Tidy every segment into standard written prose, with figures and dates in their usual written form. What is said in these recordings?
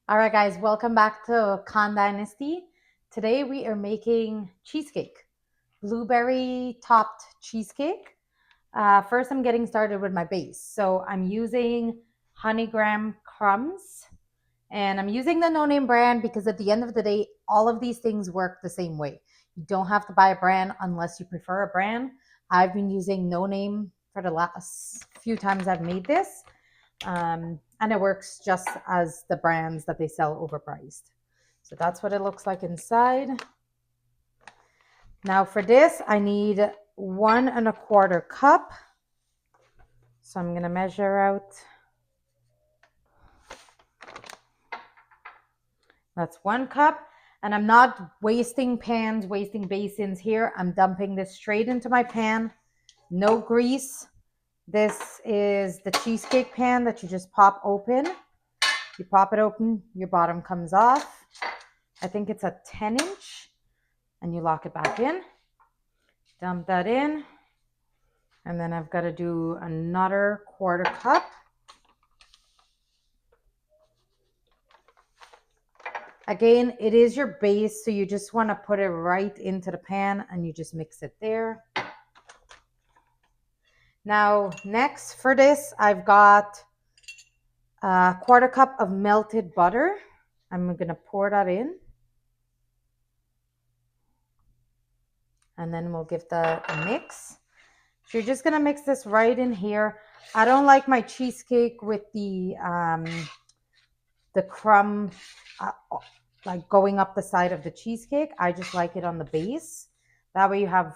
All right, guys, welcome back to Khan Dynasty. Today we are making cheesecake, blueberry topped cheesecake. First, I'm getting started with my base. So I'm using honeygram crumbs and I'm using the no name brand because at the end of the day, all of these things work the same way. You don't have to buy a brand unless you prefer a brand. I've been using no name for the last few times I've made this. And it works just as the brands that they sell overpriced. So that's what it looks like inside. Now for this, I need 1 1/4 cup. So I'm gonna measure out. That's 1 cup. And I'm not wasting pans, wasting basins here. I'm dumping this straight into my pan. No grease. This is the cheesecake pan that you just pop open. You pop it open, your bottom comes off. I think it's a 10-inch. And you lock it back in. Dump that in. And then I've got to do another 1/4 cup. Again, it is your base, so you just want to put it right into the pan and you just mix it there. Now, next for this, I've got a 1/4 cup of melted butter. I'm going to pour that in. And then we'll give that a mix. So you're just going to mix this right in here. I don't like my cheesecake with the crumb like going up the side of the cheesecake. I just like it on the base. That way you have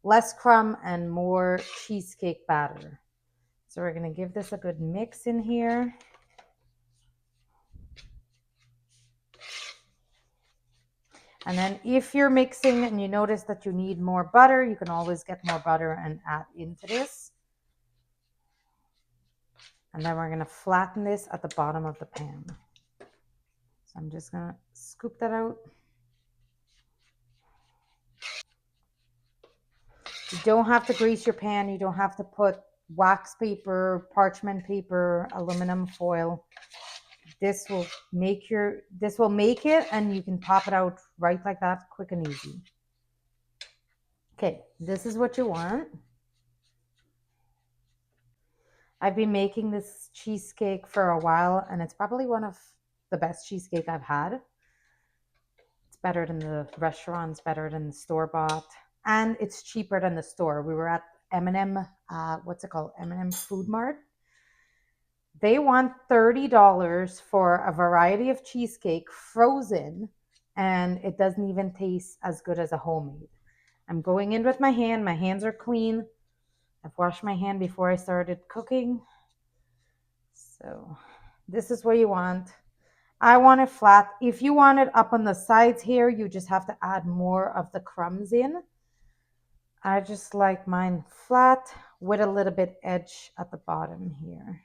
less crumb and more cheesecake batter. So we're going to give this a good mix in here. And then if you're mixing and you notice that you need more butter, you can always get more butter and add into this. And then we're going to flatten this at the bottom of the pan. So I'm just going to scoop that out. You don't have to grease your pan. You don't have to put wax paper, parchment paper, aluminum foil. This will make it, and you can pop it out right like that, quick and easy. Okay, this is what you want. I've been making this cheesecake for a while, and it's probably one of the best cheesecake I've had. It's better than the restaurants, better than the store-bought, and it's cheaper than the store. We were at M&M, what's it called? M&M Food Mart. They want $30 for a variety of cheesecake frozen, and it doesn't even taste as good as a homemade. I'm going in with my hand. My hands are clean. I've washed my hand before I started cooking. So this is what you want. I want it flat. If you want it up on the sides here, you just have to add more of the crumbs in. I just like mine flat with a little bit edge at the bottom here.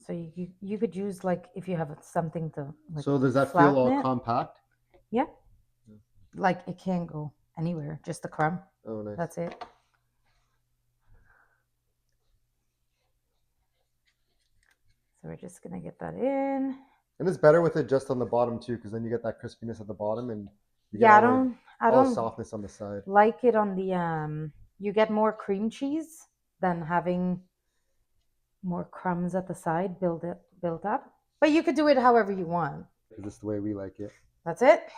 So you could use, like, if you have something to, like, So does that feel all compact? Yeah. Like it can't go anywhere, just the crumb. Oh, nice. That's it. So we're just gonna get that in. And it's better with it just on the bottom too, because then you get that crispiness at the bottom, and you Yeah, get I all the don't softness on the side. like it on the you get more cream cheese than having more crumbs at the side built up. But you could do it however you want. Is this the way we like it? That's it.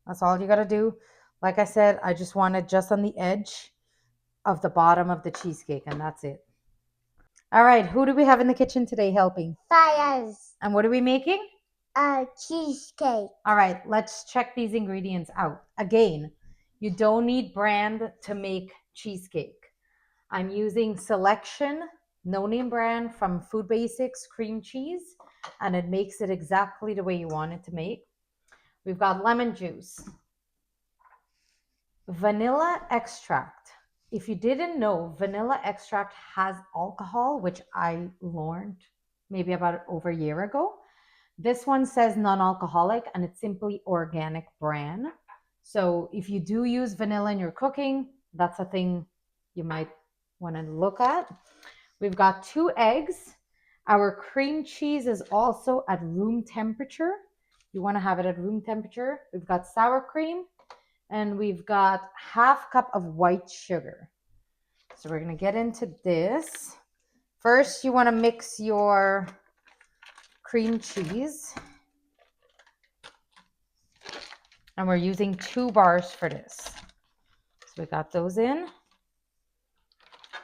That's all you gotta do. Like I said, I just want it just on the edge of the bottom of the cheesecake, and that's it. All right, who do we have in the kitchen today helping? Fires. And what are we making? A cheesecake. All right, let's check these ingredients out. Again, you don't need brand to make cheesecake. I'm using Selection, no name brand from Food Basics cream cheese, and it makes it exactly the way you want it to make. We've got lemon juice, vanilla extract. If you didn't know, vanilla extract has alcohol, which I learned maybe about over a year ago. This one says non-alcoholic and it's simply organic bran. So if you do use vanilla in your cooking, that's a thing you might want to look at. We've got 2 eggs. Our cream cheese is also at room temperature. You want to have it at room temperature. We've got sour cream and we've got 1/2 cup of white sugar. So we're going to get into this. First, you want to mix your cream cheese. And we're using 2 bars for this. So we got those in.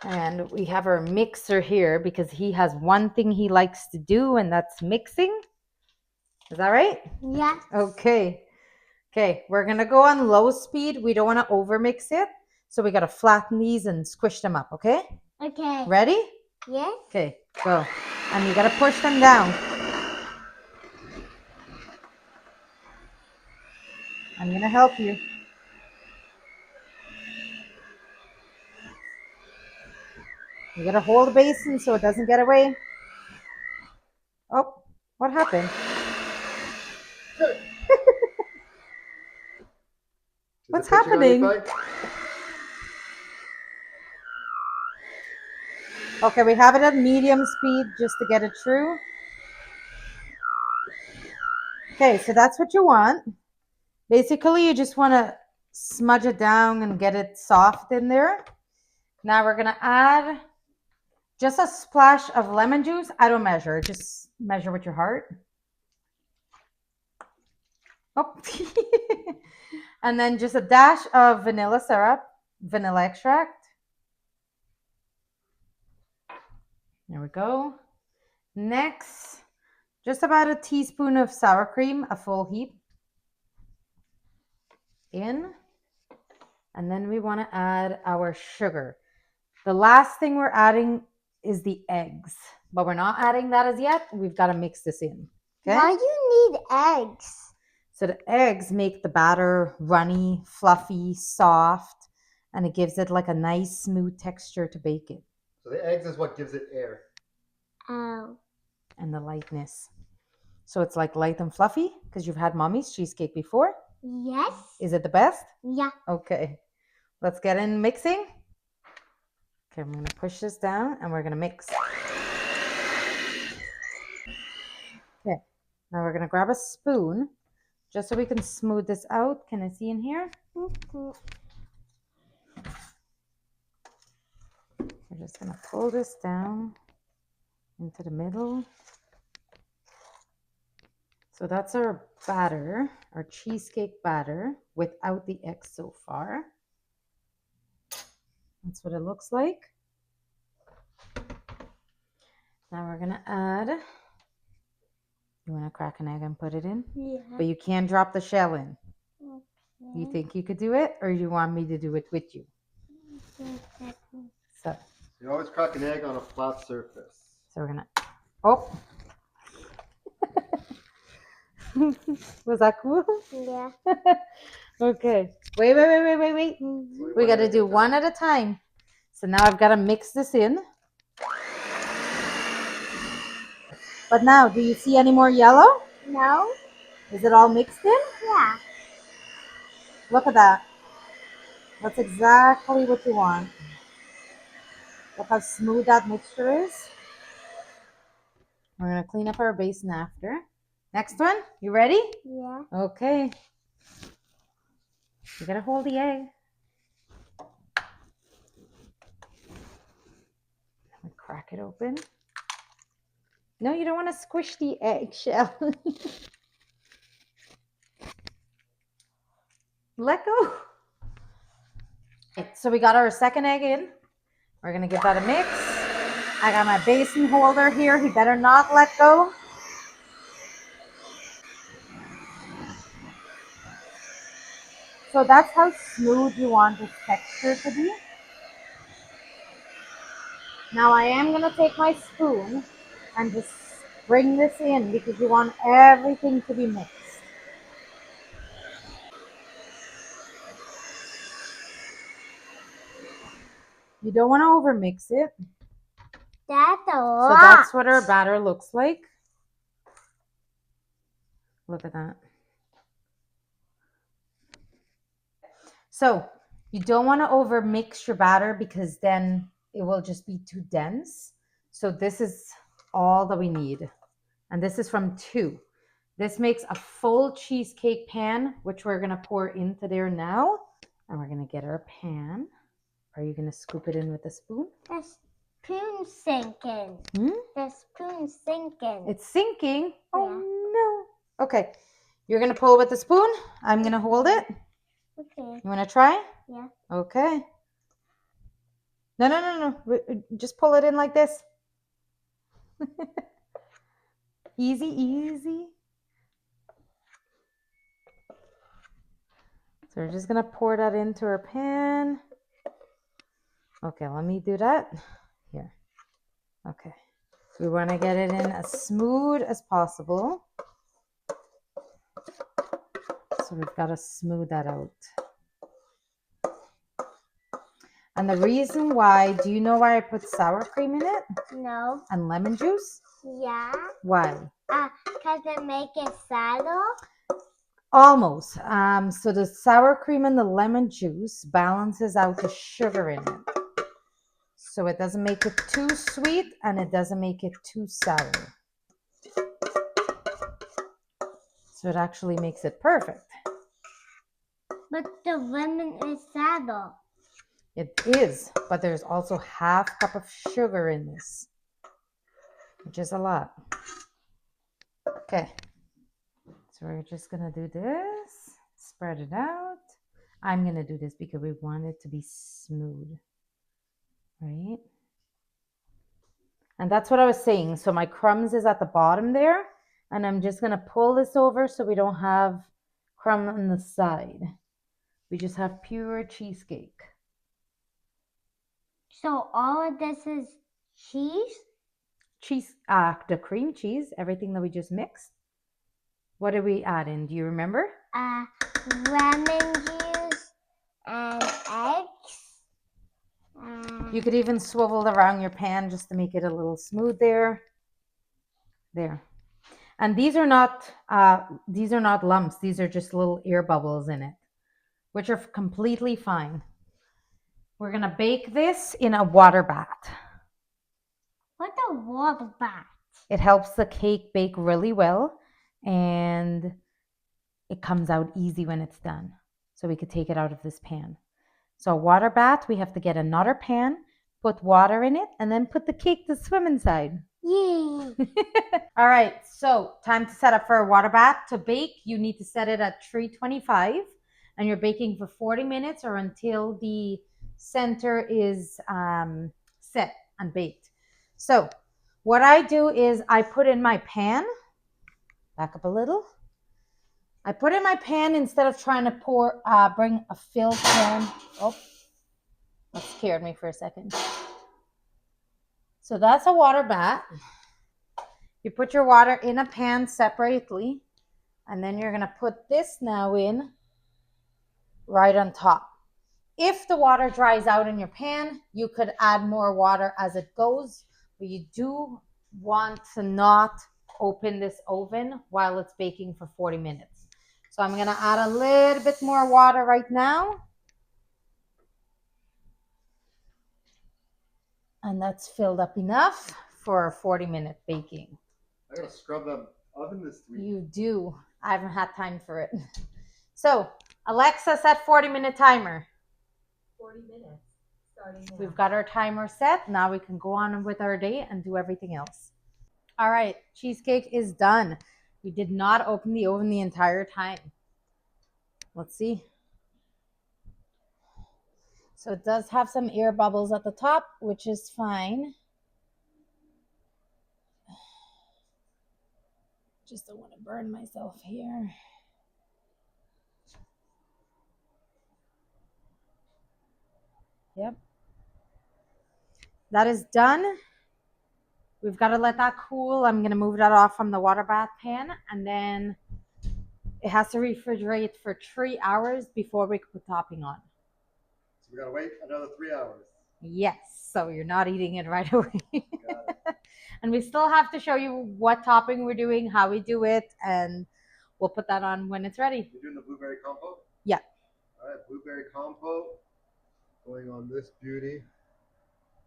And we have our mixer here because he has one thing he likes to do, and that's mixing. Is that right? Yeah. Okay. Okay, we're going to go on low speed. We don't want to overmix it. So we got to flatten these and squish them up, okay? Okay. Ready? Yes. Okay, go. And you got to push them down. I'm going to help you. You got to hold the basin so it doesn't get away. Oh, what happened? What's happening? Okay, we have it at medium speed just to get it through. Okay, so that's what you want. Basically, you just want to smudge it down and get it soft in there. Now we're going to add just a splash of lemon juice. I don't measure, just measure with your heart. Oh. And then just a dash of vanilla syrup, vanilla extract. There we go. Next, just about a teaspoon of sour cream, a full heap in. And then we want to add our sugar. The last thing we're adding is the eggs, but we're not adding that as yet. We've got to mix this in. Okay? Why do you need eggs? So the eggs make the batter runny, fluffy, soft, and it gives it like a nice smooth texture to bake it. So the eggs is what gives it air. Oh. And the lightness. So it's like light and fluffy because you've had mommy's cheesecake before. Yes. Is it the best? Yeah. Okay. Let's get in mixing. Okay, I'm going to push this down and we're going to mix. Okay, now we're going to grab a spoon just so we can smooth this out. Can I see in here? Mm-hmm. We're just going to pull this down into the middle. So that's our batter, our cheesecake batter without the eggs so far. That's what it looks like. Now we're going to add, you want to crack an egg and put it in? Yeah. But you can't drop the shell in. Okay. You think you could do it, or you want me to do it with you? So You always crack an egg on a flat surface. we're going to, oh. Was that cool? Yeah. Okay. Wait. We got to do one at a time. So now I've got to mix this in. But now, do you see any more yellow? No. Is it all mixed in? Yeah. Look at that. That's exactly what you want. Look how smooth that mixture is. We're going to clean up our basin after. Next one. You ready? Yeah. Okay. You got to hold the egg. Crack it open. No, you don't want to squish the eggshell. Let go. So we got our second egg in. We're going to give that a mix. I got my basin holder here. He better not let go. So that's how smooth you want this texture to be. Now I am going to take my spoon and just bring this in because you want everything to be mixed. You don't want to overmix it. That's a lot. So that's what our batter looks like. Look at that. So you don't want to overmix your batter because then it will just be too dense. So this is all that we need. And this is from 2. This makes a full cheesecake pan, which we're going to pour into there now. And we're going to get our pan. Are you going to scoop it in with a spoon? The spoon's sinking. The spoon's sinking. It's sinking? Oh, no. Okay. You're going to pull it with the spoon. I'm going to hold it. Okay. You want to try? Yeah. Okay. No. Just pull it in like this. Easy, easy. So we're just going to pour that into our pan. Okay, let me do that. Here. Okay. We want to get it in as smooth as possible. So we've got to smooth that out. And the reason why, do you know why I put sour cream in it? No. And lemon juice? Yeah. Why? Because it make it saddle. Almost. So the sour cream and the lemon juice balances out the sugar in it. So it doesn't make it too sweet and it doesn't make it too sour. So it actually makes it perfect. But the lemon is saddle. It is, but there's also half cup of sugar in this, which is a lot. Okay. So we're just going to do this, spread it out. I'm going to do this because we want it to be smooth, right? And that's what I was saying. So my crumbs is at the bottom there, and I'm just going to pull this over so we don't have crumb on the side. We just have pure cheesecake. So all of this is cheese? Cheese, the cream cheese, everything that we just mixed. What did we add in? Do you remember? Lemon juice and eggs. You could even swivel around your pan just to make it a little smooth there. There. And these are not lumps. These are just little air bubbles in it, which are completely fine. We're going to bake this in a water bath. What's a water bath? It helps the cake bake really well, and it comes out easy when it's done. So we could take it out of this pan. So a water bath, we have to get another pan, put water in it, and then put the cake to swim inside. Yay! All right, so time to set up for a water bath. To bake, you need to set it at 325, and you're baking for 40 minutes or until the center is set and baked. So what I do is I put in my pan, back up a little. I put in my pan instead of trying to bring a filled pan. Oh, that scared me for a second. So that's a water bath. You put your water in a pan separately, and then you're going to put this now in right on top. If the water dries out in your pan, you could add more water as it goes, but you do want to not open this oven while it's baking for 40 minutes. So I'm going to add a little bit more water right now. And that's filled up enough for a 40-minute baking. I gotta scrub that oven this week. You do. I haven't had time for it. So, Alexa, set 40-minute timer. 40 minutes starting now. We've got our timer set. Now we can go on with our day and do everything else. All right, cheesecake is done. We did not open the oven the entire time. Let's see. So it does have some air bubbles at the top, which is fine. Just don't want to burn myself here. Yep. That is done. We've got to let that cool. I'm going to move that off from the water bath pan, and then it has to refrigerate for 3 hours before we can put topping on. So we gotta wait another 3 hours. Yes, so you're not eating it right away. Got it. And we still have to show you what topping we're doing, how we do it, and we'll put that on when it's ready. You're doing the blueberry compote? Yeah. All right, blueberry compote going on this beauty.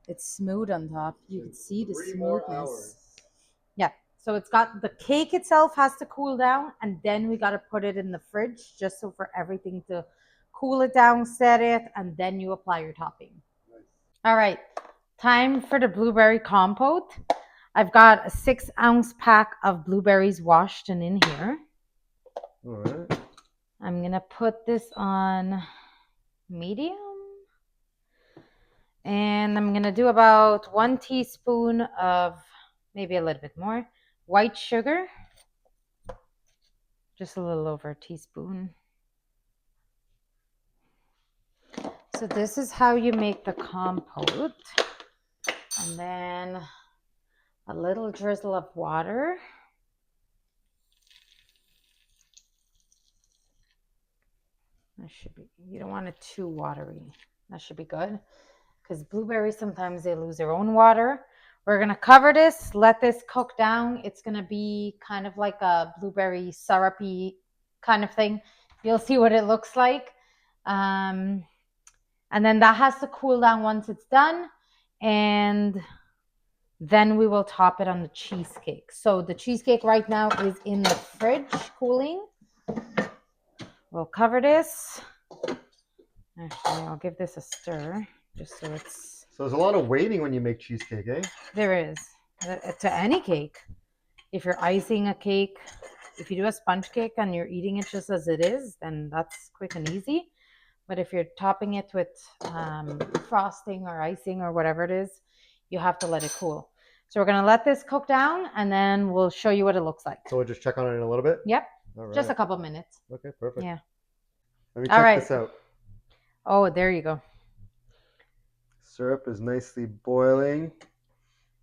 It's smooth on top. You can see the 3 more smoothness. hours. Yeah. So it's got the cake itself has to cool down, and then we got to put it in the fridge just so for everything to cool it down, set it, and then you apply your topping. Nice. All right. Time for the blueberry compote. I've got a 6-ounce pack of blueberries washed and in here. All right. I'm going to put this on medium. And I'm going to do about 1 teaspoon of, maybe a little bit more, white sugar. Just a little over a teaspoon. So this is how you make the compote. And then a little drizzle of water. That should be, you don't want it too watery. That should be good. Because blueberries, sometimes they lose their own water. We're going to cover this, let this cook down. It's going to be kind of like a blueberry syrupy kind of thing. You'll see what it looks like. And then that has to cool down once it's done. And then we will top it on the cheesecake. So the cheesecake right now is in the fridge cooling. We'll cover this. Actually, I'll give this a stir just so it's... So there's a lot of waiting when you make cheesecake, eh? There is. To any cake. If you're icing a cake, if you do a sponge cake and you're eating it just as it is, then that's quick and easy. But if you're topping it with frosting or icing or whatever it is, you have to let it cool. So we're going to let this cook down, and then we'll show you what it looks like. So we'll just check on it in a little bit? Yep. All right. Just a couple minutes. Okay, perfect. Yeah. Let me All check right. this out. Oh, there you go. Syrup is nicely boiling.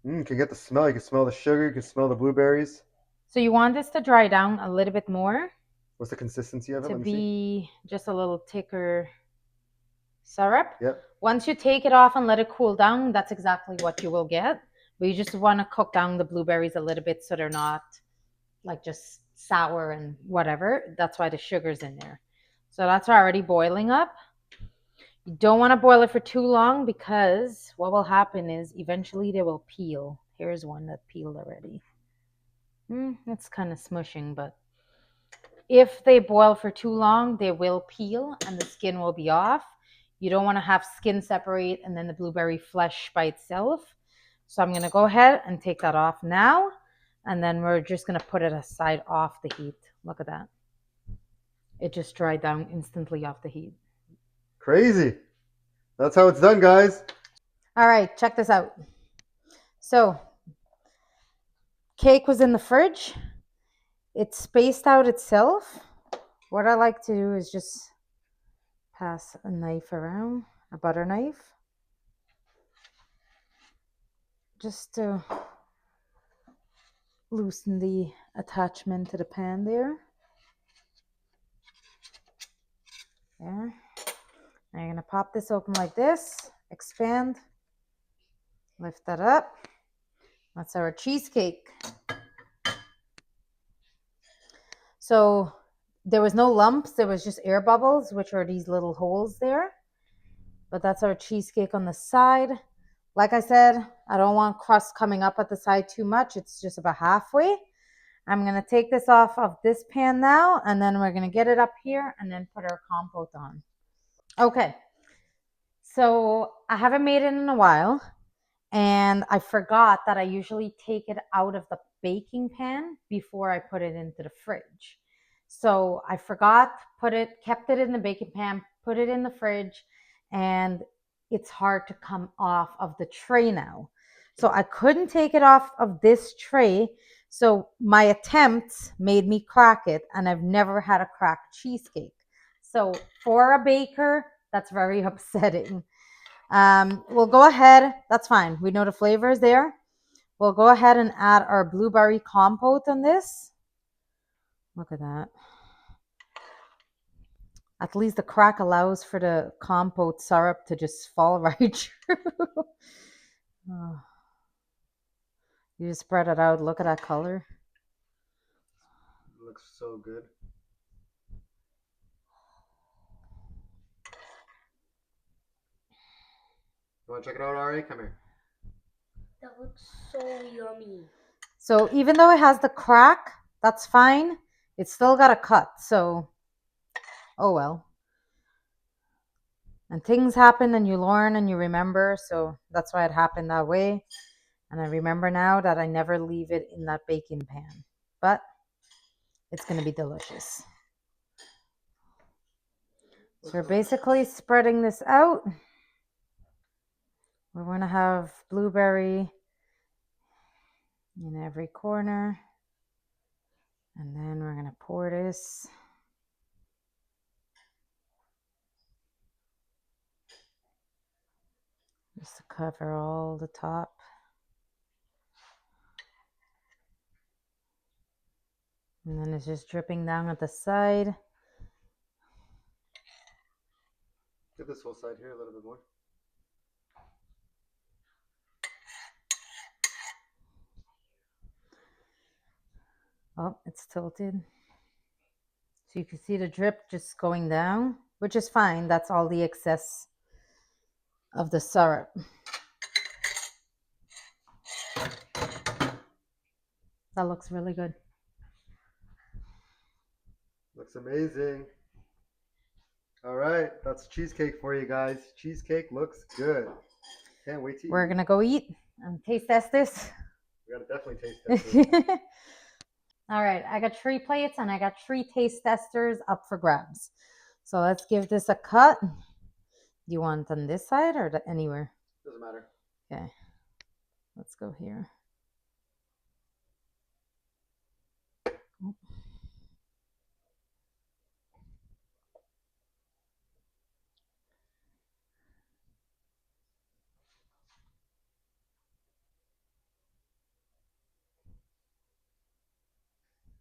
You can get the smell. You can smell the sugar. You can smell the blueberries. So you want this to dry down a little bit more. What's the consistency of it? To Let me see. be just a little thicker syrup. Yep. Once you take it off and let it cool down, that's exactly what you will get. But you just want to cook down the blueberries a little bit so they're not like just sour and whatever. That's why the sugar's in there. So that's already boiling up. You don't want to boil it for too long because what will happen is eventually they will peel. Here's one that peeled already. It's kind of smushing, but if they boil for too long, they will peel and the skin will be off. You don't want to have skin separate and then the blueberry flesh by itself. So I'm going to go ahead and take that off now. And then we're just going to put it aside off the heat. Look at that. It just dried down instantly off the heat. Crazy. That's how it's done, guys. All right, check this out. So cake was in the fridge. It spaced out itself. What I like to do is just pass a knife around, a butter knife, just to loosen the attachment to the pan there. There. Now you're going to pop this open like this, expand, lift that up. That's our cheesecake. So there was no lumps, there was just air bubbles, which are these little holes there. But that's our cheesecake on the side. Like I said, I don't want crust coming up at the side too much. It's just about halfway. I'm going to take this off of this pan now, and then we're going to get it up here and then put our compote on. Okay. So I haven't made it in a while, and I forgot that I usually take it out of the baking pan before I put it into the fridge. So I forgot, kept it in the baking pan, put it in the fridge, and it's hard to come off of the tray now. So I couldn't take it off of this tray. So my attempts made me crack it, and I've never had a cracked cheesecake. So for a baker, that's very upsetting. We'll go ahead. That's fine. We know the flavor is there. We'll go ahead and add our blueberry compote on this. Look at that. At least the crack allows for the compote syrup to just fall right through. Oh. You just spread it out. Look at that color. It looks so good. You want to check it out, Ari? Come here. That looks so yummy. So even though it has the crack, that's fine. It's still got a cut. So, oh well. And things happen and you learn and you remember. So that's why it happened that way. And I remember now that I never leave it in that baking pan. But it's going to be delicious. So we're basically spreading this out. We're going to have blueberry in every corner. And then we're going to pour this. Just to cover all the top. And then it's just dripping down at the side. Get this whole side here a little bit more. Oh, it's tilted. So you can see the drip just going down, which is fine. That's all the excess of the syrup. That looks really good. Looks amazing. All right, that's cheesecake for you guys. Cheesecake looks good. Can't wait to eat. We're going to go eat and taste test this. We gotta definitely taste test it. All right, I got 3 plates and I got 3 taste testers up for grabs. So let's give this a cut. Do you want on this side or anywhere? Doesn't matter. Okay, let's go here.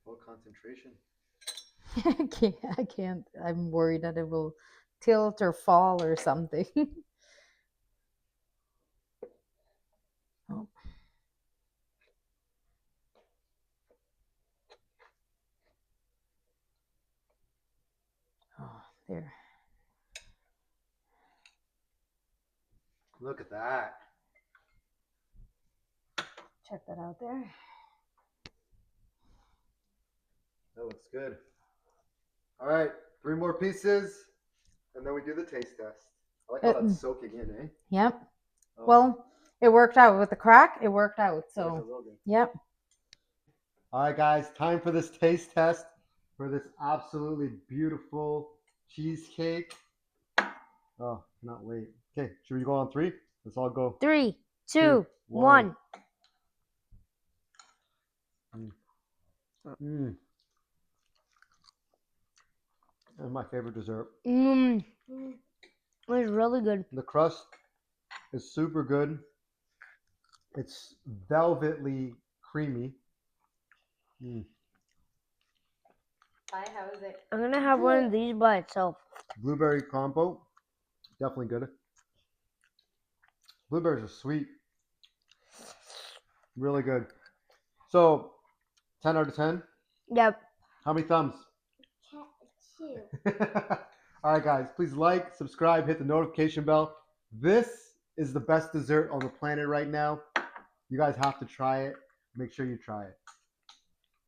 Full concentration. I can't. I'm worried that it will tilt or fall or something. Oh. Oh, there. Look at that. Check that out there. That looks good. All right, 3 more pieces, and then we do the taste test. I like how that's soaking in, eh? Yep. Oh. Well, it worked out with the crack. It worked out. That So, looks real good. yep. All right, guys, time for this taste test for this absolutely beautiful cheesecake. Oh, cannot wait. Okay, should we go on 3? Let's all go. 3, 2, 2, 1. That's my favorite dessert. It was really good. The crust is super good. It's velvetly creamy. Hi, how is it? I'm gonna have one of these by itself. Blueberry compote, definitely good. Blueberries are sweet. Really good. So, 10 out of 10? Yep. How many thumbs? 2. All right, guys, please like, subscribe, hit the notification bell. This is the best dessert on the planet right now. You guys have to try it. Make sure you try it.